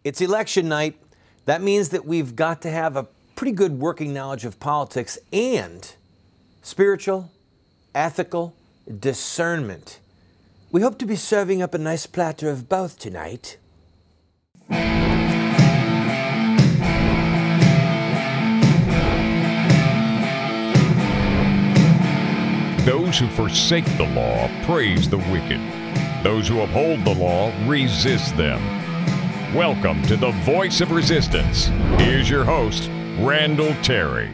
It's election night. That means that we've got to have a pretty good working knowledge of politics and spiritual, ethical discernment. We hope to be serving up a nice platter of both tonight. Those who forsake the law praise the wicked. Those who uphold the law resist them. Welcome to the Voice of Resistance. Here's your host, Randall Terry.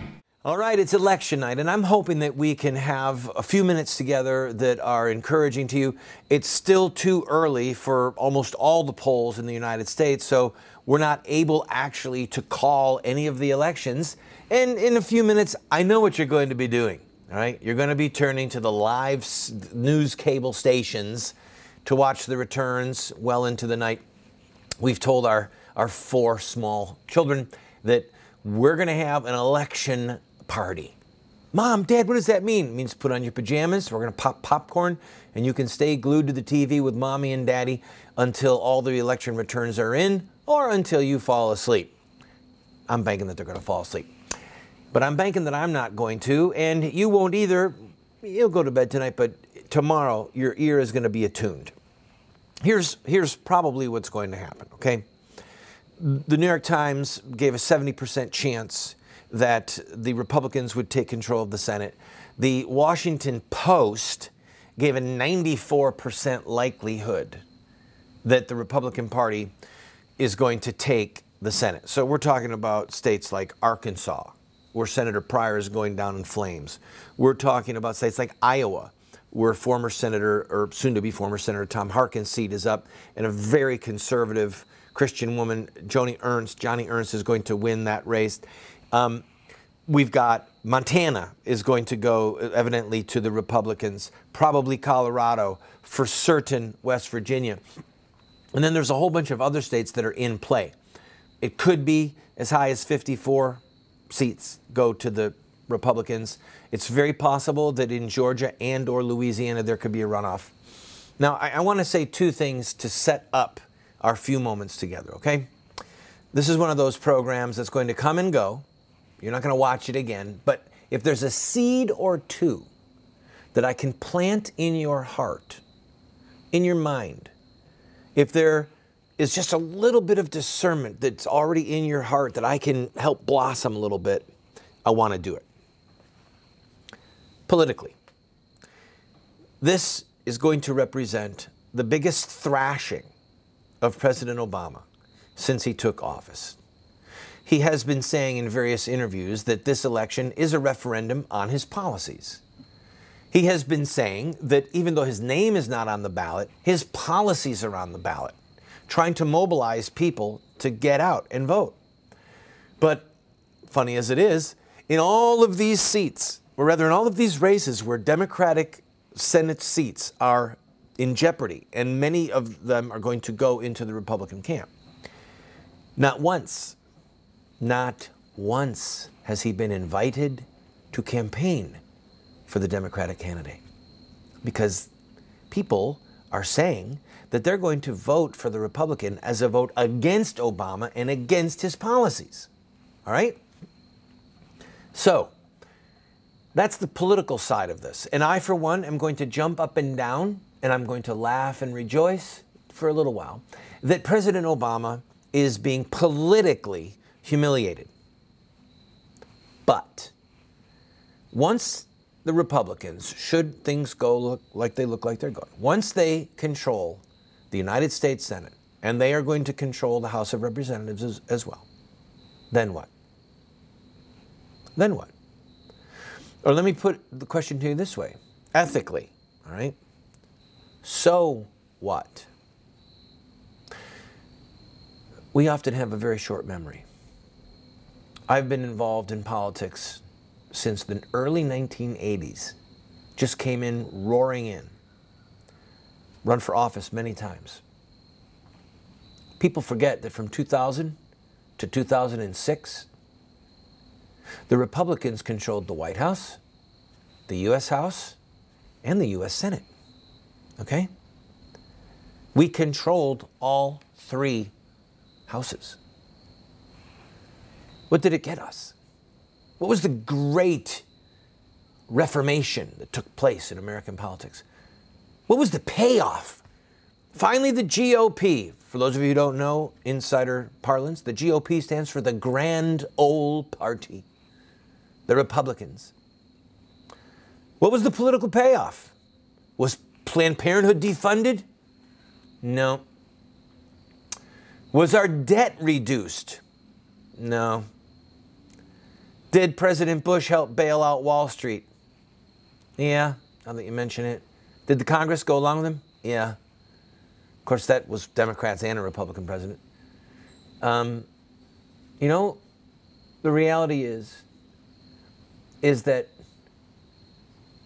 All right, it's election night, and I'm hoping that we can have a few minutes together that are encouraging to you. It's still too early for almost all the polls in the United States, so we're not able actually to call any of the elections. And in a few minutes, I know what you're going to be doing. All right, you're going to be turning to the live news cable stations to watch the returns well into the night. We've told our 4 small children that we're going to have an election party. Mom, Dad, what does that mean? It means put on your pajamas, we're going to pop popcorn, and you can stay glued to the TV with Mommy and Daddy until all the election returns are in or until you fall asleep. I'm banking that they're going to fall asleep. But I'm banking that I'm not going to, and you won't either. You'll go to bed tonight, but tomorrow your ear is going to be attuned. Here's probably what's going to happen, okay? The New York Times gave a 70% chance that the Republicans would take control of the Senate. The Washington Post gave a 94% likelihood that the Republican Party is going to take the Senate. So we're talking about states like Arkansas, where Senator Pryor is going down in flames. We're talking about states like Iowa, where former Senator, or soon-to-be former Senator Tom Harkin's seat is up, and a very conservative Christian woman, Johnny Ernst is going to win that race. We've got Montana is going to go evidently to the Republicans, probably Colorado, for certain West Virginia. And then there's a whole bunch of other states that are in play. It could be as high as 54 seats go to the Republicans. It's very possible that in Georgia and or Louisiana there could be a runoff. Now, I want to say 2 things to set up our few moments together, okay? This is one of those programs that's going to come and go. You're not going to watch it again, but if there's a seed or 2 that I can plant in your heart, in your mind, if there is just a little bit of discernment that's already in your heart that I can help blossom a little bit, I want to do it. Politically, this is going to represent the biggest thrashing of President Obama since he took office. He has been saying in various interviews that this election is a referendum on his policies. He has been saying that even though his name is not on the ballot, his policies are on the ballot, trying to mobilize people to get out and vote. But funny as it is, in all of these seats, or rather in all of these races where Democratic Senate seats are in jeopardy, and many of them are going to go into the Republican camp, not once has he been invited to campaign for the Democratic candidate. Because people are saying that they're going to vote for the Republican as a vote against Obama and against his policies. All right? So, that's the political side of this. And I, for one, am going to jump up and down, and I'm going to laugh and rejoice for a little while, that President Obama is being politically humiliated. But once the Republicans, should things go like they're going, once they control the United States Senate, and they are going to control the House of Representatives as well, then what? Then what? Or let me put the question to you this way, ethically, all right? So what? We often have a very short memory. I've been involved in politics since the early 1980s. Just came in, roaring in. Run for office many times. People forget that from 2000 to 2006, the Republicans controlled the White House, the U.S. House, and the U.S. Senate. Okay? We controlled all 3 houses. What did it get us? What was the great reformation that took place in American politics? What was the payoff? Finally, the GOP. For those of you who don't know, insider parlance, the GOP stands for the Grand Ole Party, the Republicans. What was the political payoff? Was Planned Parenthood defunded? No. Was our debt reduced? No. Did President Bush help bail out Wall Street? Yeah, now that you mention it. Did the Congress go along with him? Yeah. Of course, that was Democrats and a Republican president. You know, the reality is that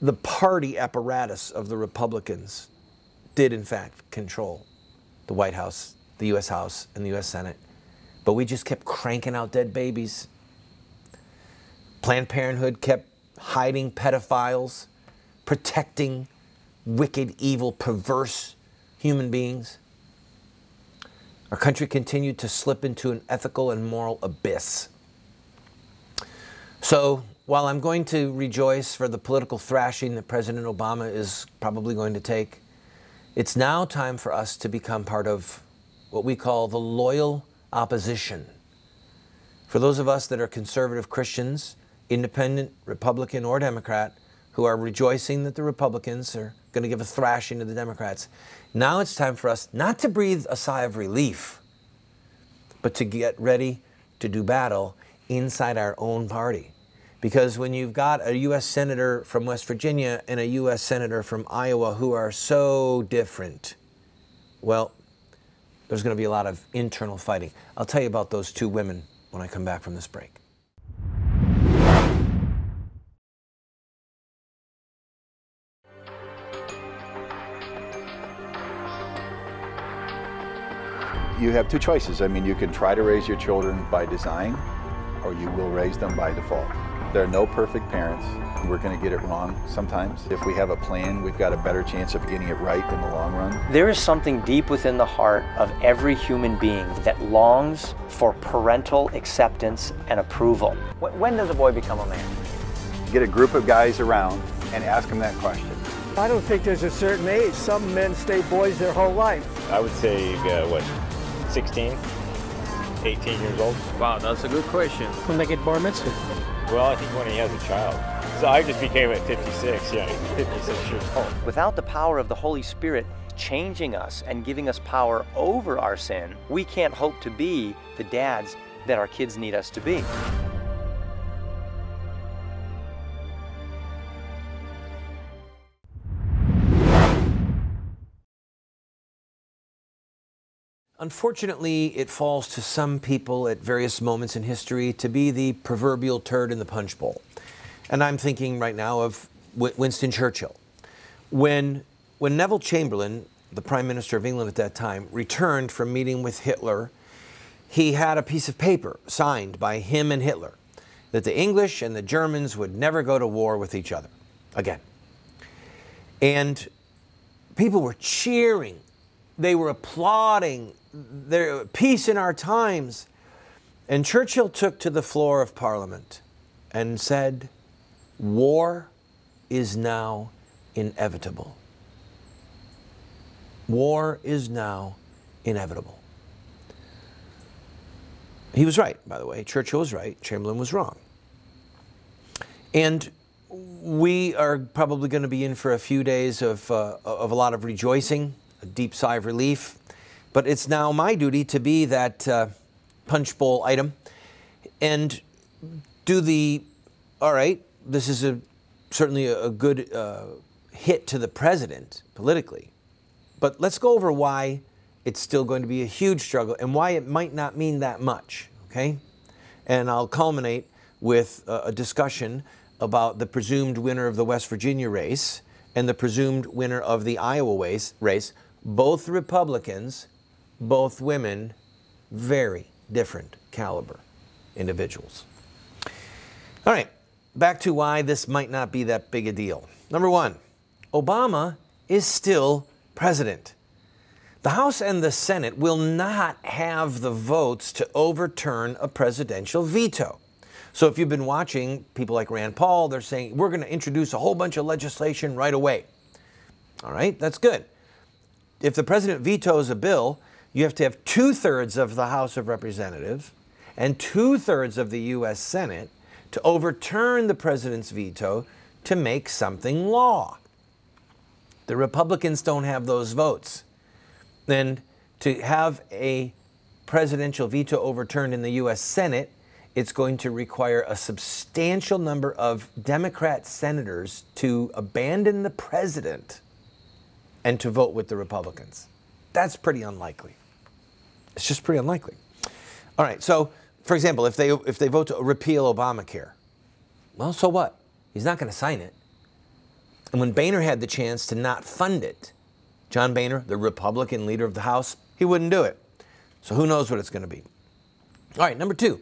the party apparatus of the Republicans did, in fact, control the White House, the U.S. House, and the U.S. Senate. But we just kept cranking out dead babies. Planned Parenthood kept hiding pedophiles, protecting wicked, evil, perverse human beings. Our country continued to slip into an ethical and moral abyss. So, while I'm going to rejoice for the political thrashing that President Obama is probably going to take, it's now time for us to become part of what we call the loyal opposition. For those of us that are conservative Christians, independent, Republican, or Democrat, who are rejoicing that the Republicans are going to give a thrashing to the Democrats, now it's time for us not to breathe a sigh of relief, but to get ready to do battle inside our own party. Because when you've got a U.S. Senator from West Virginia and a U.S. Senator from Iowa who are so different, well, there's going to be a lot of internal fighting. I'll tell you about those two women when I come back from this break. You have two choices. I mean, you can try to raise your children by design, or you will raise them by default. There are no perfect parents. We're going to get it wrong sometimes. If we have a plan, we've got a better chance of getting it right in the long run. There is something deep within the heart of every human being that longs for parental acceptance and approval. When does a boy become a man? Get a group of guys around and ask them that question. I don't think there's a certain age. Some men stay boys their whole life. I would say, 16, 18 years old. Wow, that's a good question. When they get bar mitzvah? Well, I think when he has a child. So I just became at 56, 56 years old. Without the power of the Holy Spirit changing us and giving us power over our sin, we can't hope to be the dads that our kids need us to be. Unfortunately, it falls to some people at various moments in history to be the proverbial turd in the punch bowl. And I'm thinking right now of Winston Churchill. When Neville Chamberlain, the Prime Minister of England at that time, returned from meeting with Hitler, he had a piece of paper signed by him and Hitler that the English and the Germans would never go to war with each other again. And people were cheering. They were applauding their peace in our times. And Churchill took to the floor of Parliament and said, "War is now inevitable. War is now inevitable." He was right, by the way. Churchill was right. Chamberlain was wrong. And we are probably going to be in for a few days of a lot of rejoicing, a deep sigh of relief. But it's now my duty to be that punch bowl item and do the, all right, this is certainly a good hit to the president politically. But let's go over why it's still going to be a huge struggle and why it might not mean that much, okay? And I'll culminate with a discussion about the presumed winner of the West Virginia race and the presumed winner of the Iowa race, both Republicans, both women, very different caliber individuals. All right, back to why this might not be that big a deal. Number one, Obama is still president. The House and the Senate will not have the votes to overturn a presidential veto. So if you've been watching people like Rand Paul, they're saying, we're going to introduce a whole bunch of legislation right away. All right, that's good. If the president vetoes a bill, you have to have 2/3 of the House of Representatives and 2/3 of the U.S. Senate to overturn the president's veto to make something law. The Republicans don't have those votes. Then to have a presidential veto overturned in the U.S. Senate, it's going to require a substantial number of Democrat senators to abandon the president and to vote with the Republicans. That's pretty unlikely. It's just pretty unlikely. All right, so for example, if they vote to repeal Obamacare, well, so what? He's not going to sign it. And when Boehner had the chance to not fund it, John Boehner, the Republican leader of the House, he wouldn't do it. So who knows what it's going to be. All right, number two,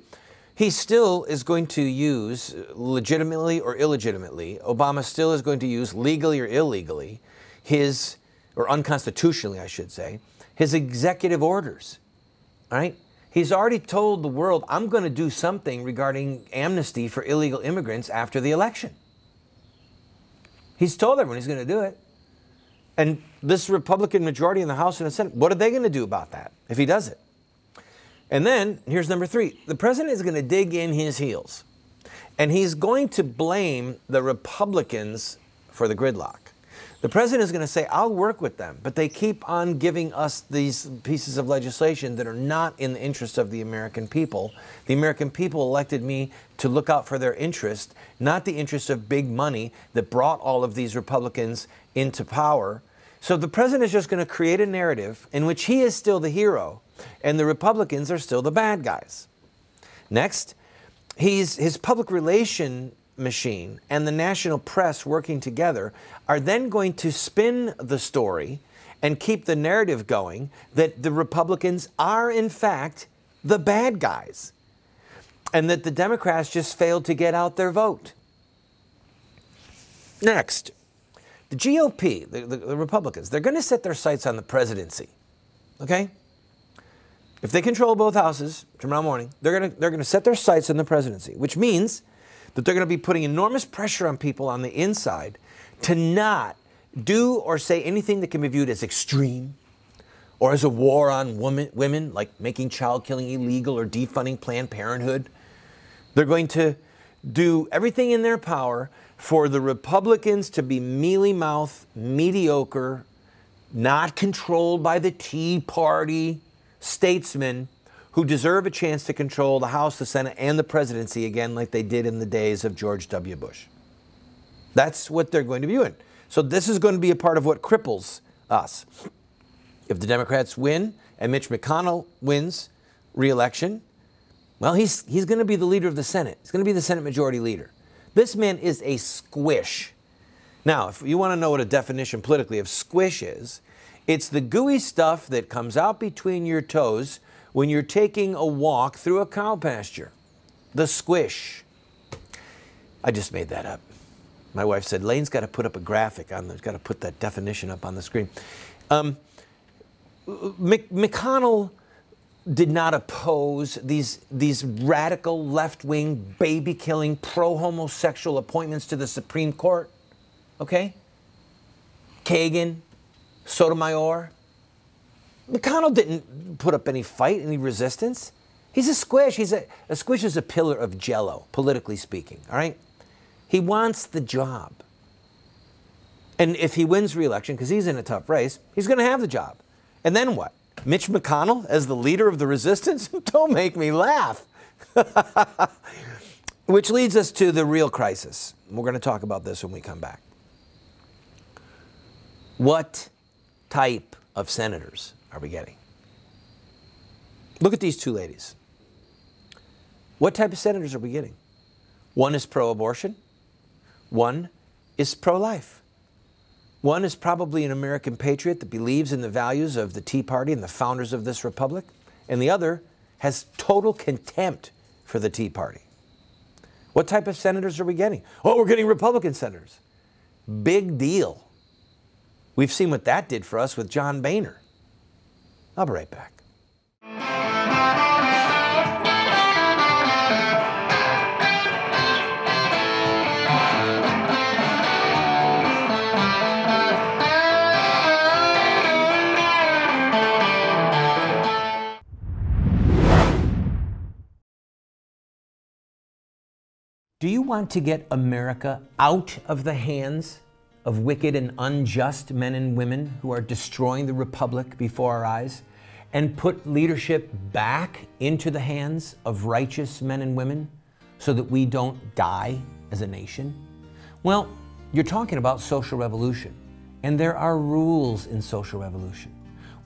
he still is going to use, legitimately or illegitimately, Obama still is going to use, legally or illegally, his, or unconstitutionally, I should say, his executive orders. All right? He's already told the world, I'm going to do something regarding amnesty for illegal immigrants after the election. He's told everyone he's going to do it. And this Republican majority in the House and the Senate, what are they going to do about that if he does it? And then, here's number three. The president is going to dig in his heels. And he's going to blame the Republicans for the gridlock. The president is going to say, I'll work with them, but they keep on giving us these pieces of legislation that are not in the interest of the American people. The American people elected me to look out for their interest, not the interest of big money that brought all of these Republicans into power. So the president is just going to create a narrative in which he is still the hero and the Republicans are still the bad guys. Next, his public relation machine and the national press working together are then going to spin the story and keep the narrative going that the Republicans are in fact the bad guys and that the Democrats just failed to get out their vote. Next, the GOP, the Republicans, they're going to set their sights on the presidency. Okay? If they control both houses tomorrow morning, they're going to set their sights on the presidency, which means that they're going to be putting enormous pressure on people on the inside to not do or say anything that can be viewed as extreme or as a war on women, like making child killing illegal or defunding Planned Parenthood. They're going to do everything in their power for the Republicans to be mealy-mouthed, mediocre, not controlled by the Tea Party statesmen who deserve a chance to control the House, the Senate, and the presidency again like they did in the days of George W. Bush. That's what they're going to be doing. So this is going to be a part of what cripples us. If the Democrats win and Mitch McConnell wins re-election, well, he's going to be the leader of the Senate. He's going to be the Senate Majority Leader. This man is a squish. Now, if you want to know what a definition politically of squish is, it's the gooey stuff that comes out between your toes when you're taking a walk through a cow pasture. The squish. I just made that up. My wife said, Lane's got to put up a graphic on got to put that definition up on the screen. McConnell did not oppose these radical left-wing, baby-killing, pro-homosexual appointments to the Supreme Court. Okay? Kagan, Sotomayor. McConnell didn't put up any fight, any resistance. He's a squish. A squish is a pillar of jello, politically speaking, all right? He wants the job. And if he wins re-election, because he's in a tough race, he's going to have the job. And then what? Mitch McConnell as the leader of the resistance? Don't make me laugh. Which leads us to the real crisis. We're going to talk about this when we come back. What type of senators are we getting? Look at these two ladies. What type of senators are we getting? One is pro-abortion. One is pro-life. One is probably an American patriot that believes in the values of the Tea Party and the founders of this republic. And the other has total contempt for the Tea Party. What type of senators are we getting? Oh, we're getting Republican senators. Big deal. We've seen what that did for us with John Boehner. I'll be right back. Do you want to get America out of the hands of wicked and unjust men and women who are destroying the republic before our eyes, and put leadership back into the hands of righteous men and women so that we don't die as a nation? Well, you're talking about social revolution, and there are rules in social revolution.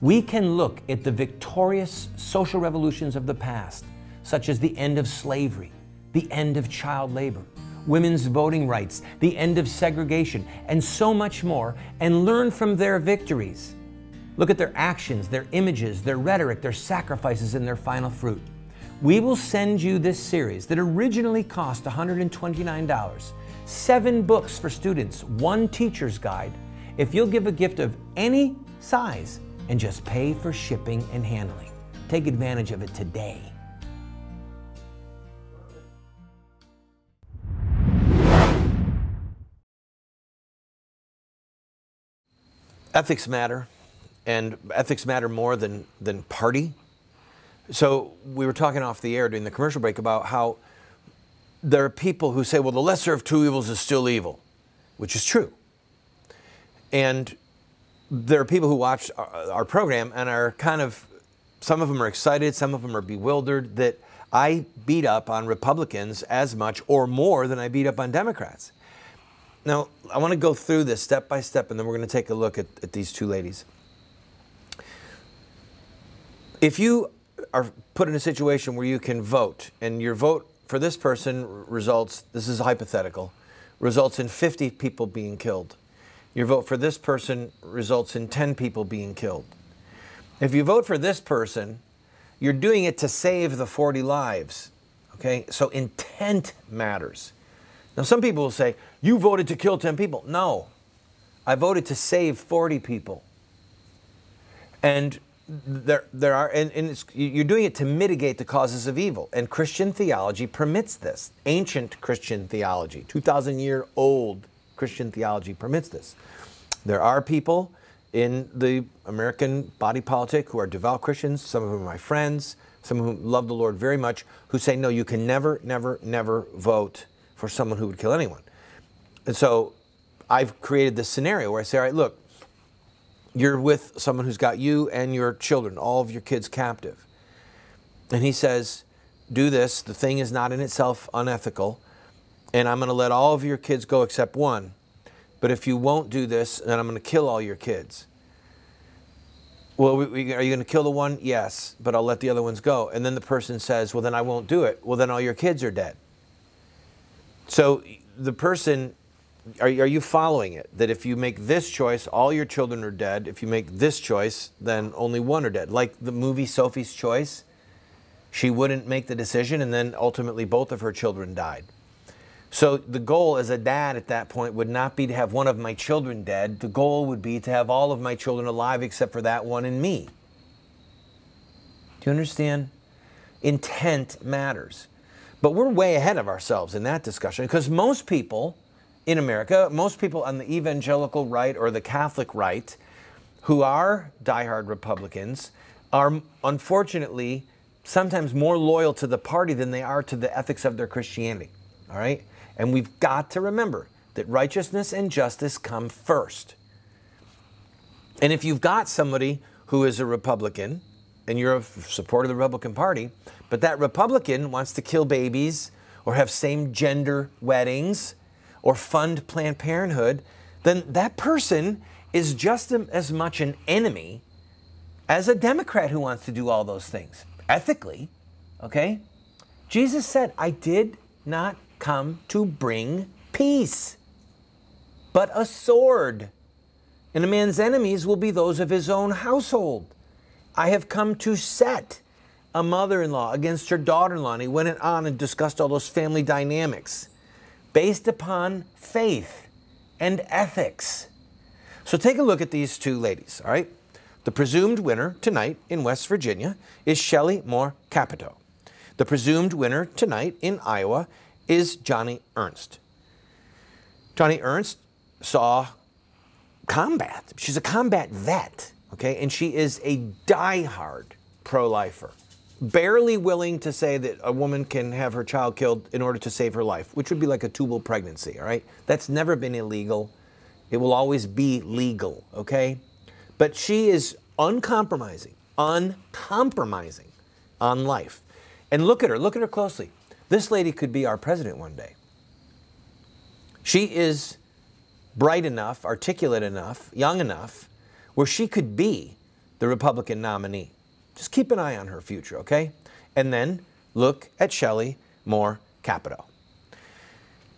We can look at the victorious social revolutions of the past, such as the end of slavery, the end of child labor, women's voting rights, the end of segregation, and so much more, and learn from their victories. Look at their actions, their images, their rhetoric, their sacrifices, and their final fruit. We will send you this series that originally cost $129, 7 books for students, 1 teacher's guide, if you'll give a gift of any size and just pay for shipping and handling. Take advantage of it today. Ethics matter, and ethics matter more than party. So we were talking off the air during the commercial break about how there are people who say, well, the lesser of two evils is still evil, which is true. And there are people who watch our program and are kind of, some of them are excited, some of them are bewildered that I beat up on Republicans as much or more than I beat up on Democrats. Now, I want to go through this step by step, and then we're going to take a look at these two ladies. If you are put in a situation where you can vote, and your vote for this person results, this is hypothetical, results in 50 people being killed. Your vote for this person results in 10 people being killed. If you vote for this person, you're doing it to save the 40 lives, okay? So intent matters. Now, some people will say, you voted to kill 10 people. No, I voted to save 40 people. And you're doing it to mitigate the causes of evil. And Christian theology permits this. Ancient Christian theology, 2,000-year-old Christian theology permits this. There are people in the American body politic who are devout Christians, some of whom are my friends, some of whom love the Lord very much, who say, no, you can never, never, never vote for someone who would kill anyone. And so I've created this scenario where I say, all right, look, you're with someone who's got you and your children, all of your kids captive. And he says, do this, the thing is not in itself unethical, and I'm going to let all of your kids go except one. But if you won't do this, then I'm going to kill all your kids. Well, are you going to kill the one? Yes, but I'll let the other ones go. And then the person says, well, then I won't do it. Well, then all your kids are dead. So the person, are you following it? That if you make this choice, all your children are dead. If you make this choice, then only one are dead. Like the movie Sophie's Choice, she wouldn't make the decision, and then ultimately both of her children died. So the goal as a dad at that point would not be to have one of my children dead. The goal would be to have all of my children alive except for that one and me. Do you understand? Intent matters. But we're way ahead of ourselves in that discussion, because most people in America, most people on the evangelical right or the Catholic right who are diehard Republicans are unfortunately sometimes more loyal to the party than they are to the ethics of their Christianity. All right? And we've got to remember that righteousness and justice come first. And if you've got somebody who is a Republican and you're a supporter of the Republican Party, but that Republican wants to kill babies or have same-gender weddings or fund Planned Parenthood, then that person is just as much an enemy as a Democrat who wants to do all those things, ethically, okay? Jesus said, I did not come to bring peace, but a sword. And a man's enemies will be those of his own household. I have come to set a mother-in-law against her daughter-in-law. And he went on and discussed all those family dynamics based upon faith and ethics. So take a look at these two ladies, all right? The presumed winner tonight in West Virginia is Shelley Moore Capito. The presumed winner tonight in Iowa is Johnny Ernst. Johnny Ernst saw combat. She's a combat vet, okay? And she is a diehard pro-lifer. Barely willing to say that a woman can have her child killed in order to save her life, which would be like a tubal pregnancy, all right? That's never been illegal. It will always be legal, okay? But she is uncompromising on life. And look at her closely. This lady could be our president one day. She is bright enough, articulate enough, young enough, where she could be the Republican nominee. Just keep an eye on her future, okay? And then look at Shelley Moore Capito.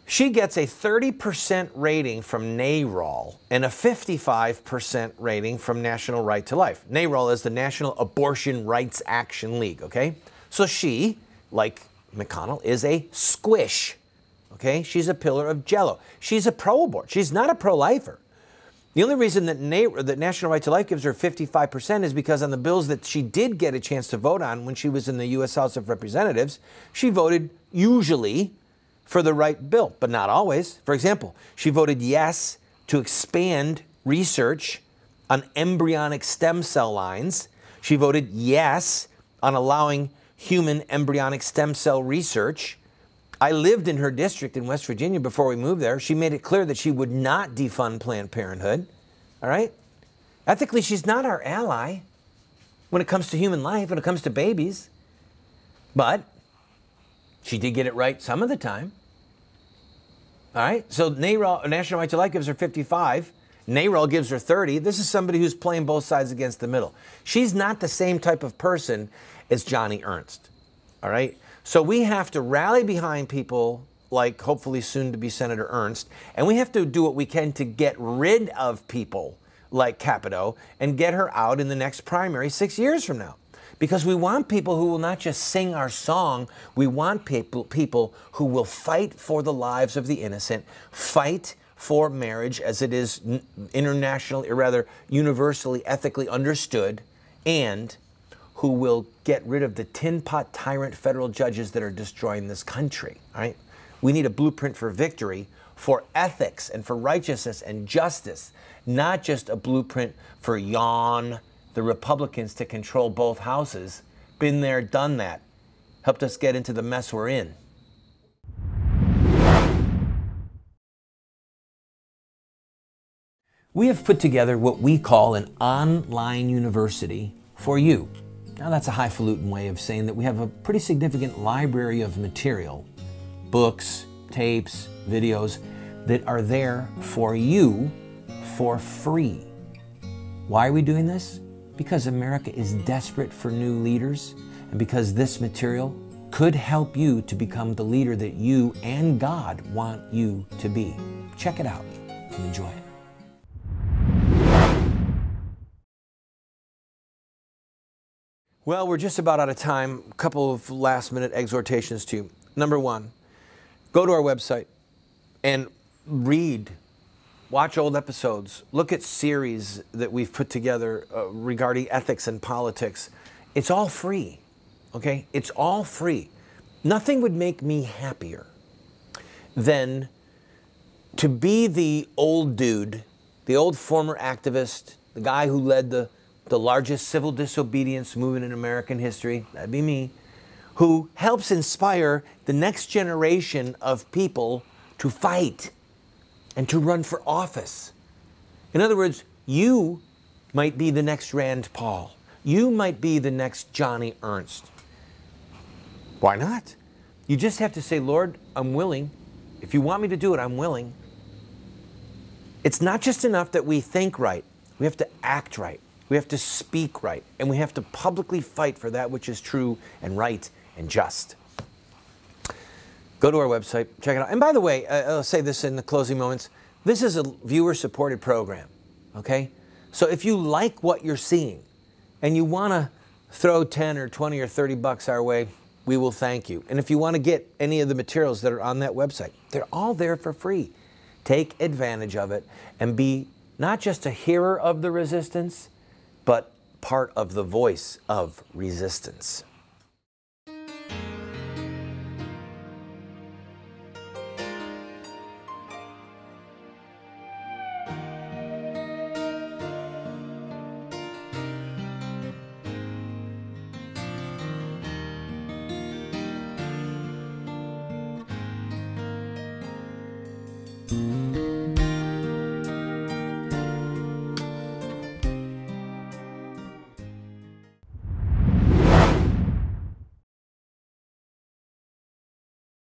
She gets a 30% rating from NARAL and a 55% rating from National Right to Life. NARAL is the National Abortion Rights Action League, okay? So she, like McConnell, is a squish, okay? She's a pillar of jello. She's a pro-abort. She's not a pro-lifer. The only reason that National Right to Life gives her 55% is because on the bills that she did get a chance to vote on when she was in the U.S. House of Representatives, she voted usually for the right bill, but not always. For example, she voted yes to expand research on embryonic stem cell lines. She voted yes on allowing human embryonic stem cell research. I lived in her district in West Virginia before we moved there. She made it clear that she would not defund Planned Parenthood, all right? Ethically, she's not our ally when it comes to human life, when it comes to babies. But she did get it right some of the time, all right? So NARAL, National Right to Life, gives her 55. NARAL gives her 30. This is somebody who's playing both sides against the middle. She's not the same type of person as Johnny Ernst, all right? So we have to rally behind people like hopefully soon to be Senator Ernst, and we have to do what we can to get rid of people like Capito and get her out in the next primary 6 years from now. Because we want people who will not just sing our song, we want people who will fight for the lives of the innocent, fight for marriage as it is internationally, or rather universally ethically understood, and who will get rid of the tin pot tyrant federal judges that are destroying this country, all right? We need a blueprint for victory, for ethics and for righteousness and justice, not just a blueprint for the Republicans to control both houses. Been there, done that. Helped us get into the mess we're in. We have put together what we call an online university for you. Now that's a highfalutin way of saying that we have a pretty significant library of material, books, tapes, videos that are there for you for free. Why are we doing this? Because America is desperate for new leaders, and because this material could help you to become the leader that you and God want you to be. Check it out and enjoy it. Well, we're just about out of time. A couple of last-minute exhortations to you. Number one, go to our website and read, watch old episodes, look at series that we've put together regarding ethics and politics. It's all free, okay? It's all free. Nothing would make me happier than to be the old dude, the old former activist, the guy who led the largest civil disobedience movement in American history, that'd be me, who helps inspire the next generation of people to fight and to run for office. In other words, you might be the next Rand Paul. You might be the next Johnny Ernst. Why not? You just have to say, Lord, I'm willing. If you want me to do it, I'm willing. It's not just enough that we think right. We have to act right. We have to speak right, and we have to publicly fight for that which is true and right and just. Go to our website, check it out. And by the way, I'll say this in the closing moments. This is a viewer-supported program, okay? So if you like what you're seeing and you want to throw 10 or 20 or 30 bucks our way, we will thank you. And if you want to get any of the materials that are on that website, they're all there for free. Take advantage of it and be not just a hearer of the resistance, but part of the voice of resistance.